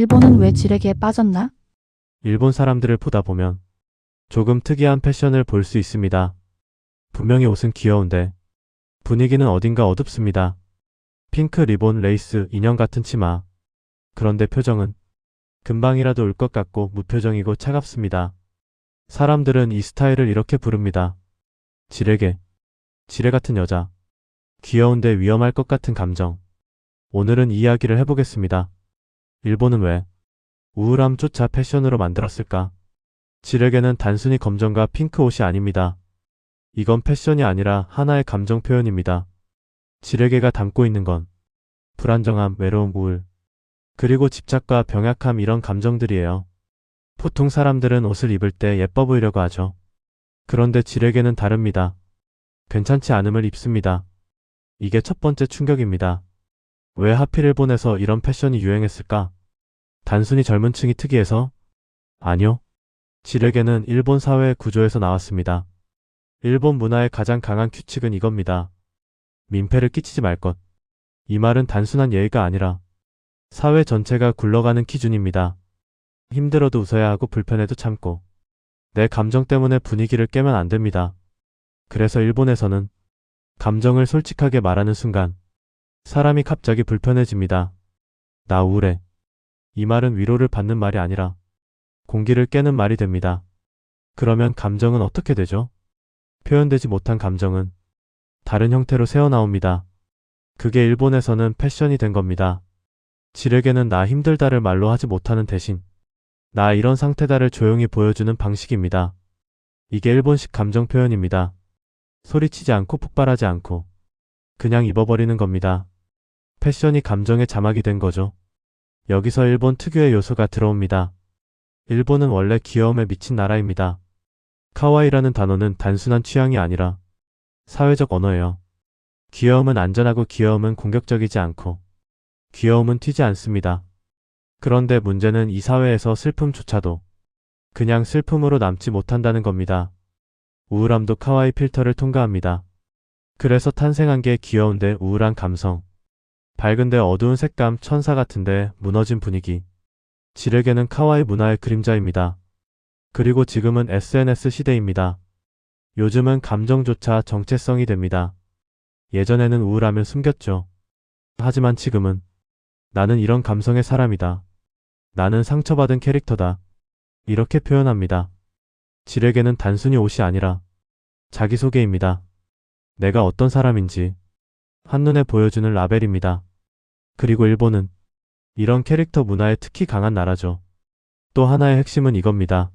일본은 왜 지레기에 빠졌나? 일본 사람들을 보다 보면 조금 특이한 패션을 볼 수 있습니다. 분명히 옷은 귀여운데 분위기는 어딘가 어둡습니다. 핑크 리본 레이스 인형 같은 치마. 그런데 표정은 금방이라도 울 것 같고 무표정이고 차갑습니다. 사람들은 이 스타일을 이렇게 부릅니다. 지레게. 지레 같은 여자. 귀여운데 위험할 것 같은 감정. 오늘은 이 이야기를 해보겠습니다. 일본은 왜 우울함조차 패션으로 만들었을까? 지레게는 단순히 검정과 핑크 옷이 아닙니다. 이건 패션이 아니라 하나의 감정 표현입니다. 지레게가 담고 있는 건 불안정함, 외로움, 우울, 그리고 집착과 병약함 이런 감정들이에요. 보통 사람들은 옷을 입을 때 예뻐 보이려고 하죠. 그런데 지레게는 다릅니다. 괜찮지 않음을 입습니다. 이게 첫 번째 충격입니다. 왜 하필 일본에서 이런 패션이 유행했을까? 단순히 젊은 층이 특이해서? 아니요. 지레게는 일본 사회의 구조에서 나왔습니다. 일본 문화의 가장 강한 규칙은 이겁니다. 민폐를 끼치지 말 것. 이 말은 단순한 예의가 아니라 사회 전체가 굴러가는 기준입니다. 힘들어도 웃어야 하고 불편해도 참고 내 감정 때문에 분위기를 깨면 안 됩니다. 그래서 일본에서는 감정을 솔직하게 말하는 순간 사람이 갑자기 불편해집니다. 나 우울해. 이 말은 위로를 받는 말이 아니라 공기를 깨는 말이 됩니다. 그러면 감정은 어떻게 되죠? 표현되지 못한 감정은 다른 형태로 새어나옵니다. 그게 일본에서는 패션이 된 겁니다. 지레게는 나 힘들다를 말로 하지 못하는 대신 나 이런 상태다를 조용히 보여주는 방식입니다. 이게 일본식 감정 표현입니다. 소리치지 않고 폭발하지 않고 그냥 입어버리는 겁니다. 패션이 감정의 자막이 된 거죠. 여기서 일본 특유의 요소가 들어옵니다. 일본은 원래 귀여움에 미친 나라입니다. 카와이라는 단어는 단순한 취향이 아니라 사회적 언어예요. 귀여움은 안전하고 귀여움은 공격적이지 않고 귀여움은 튀지 않습니다. 그런데 문제는 이 사회에서 슬픔조차도 그냥 슬픔으로 남지 못한다는 겁니다. 우울함도 카와이 필터를 통과합니다. 그래서 탄생한 게 귀여운데 우울한 감성. 밝은데 어두운 색감, 천사 같은데 무너진 분위기. 지레게는 카와이 문화의 그림자입니다. 그리고 지금은 SNS 시대입니다. 요즘은 감정조차 정체성이 됩니다. 예전에는 우울하면 숨겼죠. 하지만 지금은 나는 이런 감성의 사람이다. 나는 상처받은 캐릭터다. 이렇게 표현합니다. 지레게는 단순히 옷이 아니라 자기소개입니다. 내가 어떤 사람인지 한눈에 보여주는 라벨입니다. 그리고 일본은 이런 캐릭터 문화에 특히 강한 나라죠. 또 하나의 핵심은 이겁니다.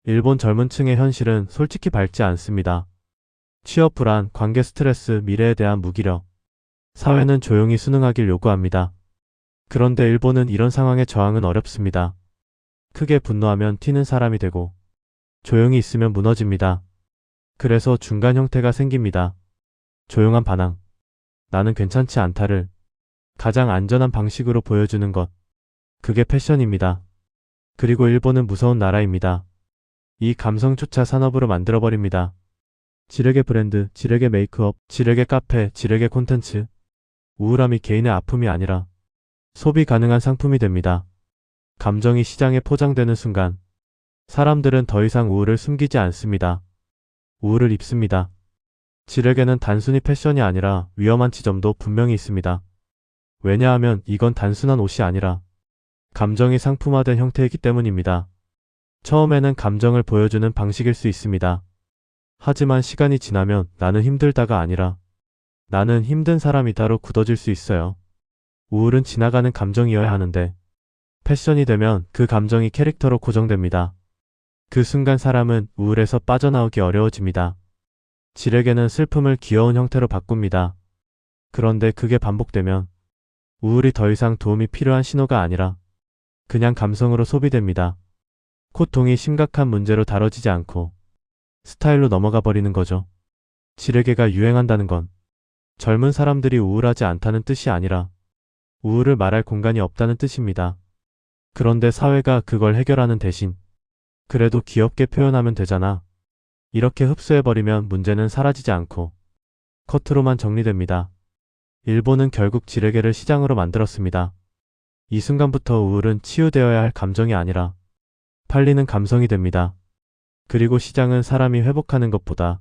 일본 젊은 층의 현실은 솔직히 밝지 않습니다. 취업 불안, 관계 스트레스, 미래에 대한 무기력. 사회는 조용히 순응하길 요구합니다. 그런데 일본은 이런 상황에 저항은 어렵습니다. 크게 분노하면 튀는 사람이 되고 조용히 있으면 무너집니다. 그래서 중간 형태가 생깁니다. 조용한 반항. 나는 괜찮지 않다를 가장 안전한 방식으로 보여주는 것. 그게 패션입니다. 그리고 일본은 무서운 나라입니다. 이 감성조차 산업으로 만들어버립니다. 지레게 브랜드, 지레게 메이크업, 지레게 카페, 지레게 콘텐츠. 우울함이 개인의 아픔이 아니라 소비 가능한 상품이 됩니다. 감정이 시장에 포장되는 순간 사람들은 더 이상 우울을 숨기지 않습니다. 우울을 입습니다. 지레게는 단순히 패션이 아니라 위험한 지점도 분명히 있습니다. 왜냐하면 이건 단순한 옷이 아니라 감정이 상품화된 형태이기 때문입니다. 처음에는 감정을 보여주는 방식일 수 있습니다. 하지만 시간이 지나면 나는 힘들다가 아니라 나는 힘든 사람이다로 굳어질 수 있어요. 우울은 지나가는 감정이어야 하는데 패션이 되면 그 감정이 캐릭터로 고정됩니다. 그 순간 사람은 우울에서 빠져나오기 어려워집니다. 지레게는 슬픔을 귀여운 형태로 바꿉니다. 그런데 그게 반복되면 우울이 더 이상 도움이 필요한 신호가 아니라 그냥 감성으로 소비됩니다. 고통이 심각한 문제로 다뤄지지 않고 스타일로 넘어가 버리는 거죠. 지레게가 유행한다는 건 젊은 사람들이 우울하지 않다는 뜻이 아니라 우울을 말할 공간이 없다는 뜻입니다. 그런데 사회가 그걸 해결하는 대신 그래도 귀엽게 표현하면 되잖아. 이렇게 흡수해버리면 문제는 사라지지 않고 커트로만 정리됩니다. 일본은 결국 지레게를 시장으로 만들었습니다. 이 순간부터 우울은 치유되어야 할 감정이 아니라 팔리는 감성이 됩니다. 그리고 시장은 사람이 회복하는 것보다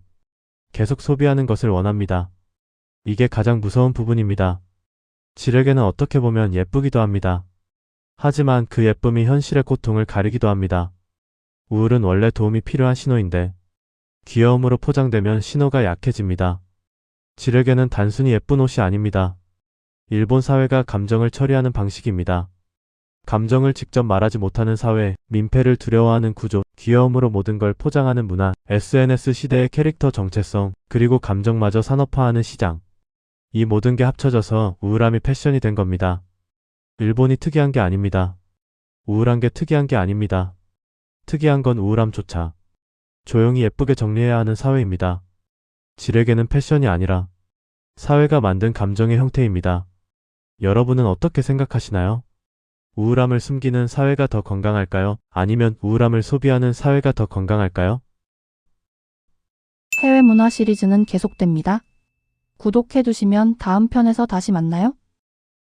계속 소비하는 것을 원합니다. 이게 가장 무서운 부분입니다. 질에게는 어떻게 보면 예쁘기도 합니다. 하지만 그 예쁨이 현실의 고통을 가리기도 합니다. 우울은 원래 도움이 필요한 신호인데 귀여움으로 포장되면 신호가 약해집니다. 질에게는 단순히 예쁜 옷이 아닙니다. 일본 사회가 감정을 처리하는 방식입니다. 감정을 직접 말하지 못하는 사회, 민폐를 두려워하는 구조, 귀여움으로 모든 걸 포장하는 문화, SNS 시대의 캐릭터 정체성, 그리고 감정마저 산업화하는 시장. 이 모든 게 합쳐져서 우울함이 패션이 된 겁니다. 일본이 특이한 게 아닙니다. 우울한 게 특이한 게 아닙니다. 특이한 건 우울함조차 조용히 예쁘게 정리해야 하는 사회입니다. 질에게는 패션이 아니라 사회가 만든 감정의 형태입니다. 여러분은 어떻게 생각하시나요? 우울함을 숨기는 사회가 더 건강할까요? 아니면 우울함을 소비하는 사회가 더 건강할까요? 해외 문화 시리즈는 계속됩니다. 구독해두시면 다음 편에서 다시 만나요.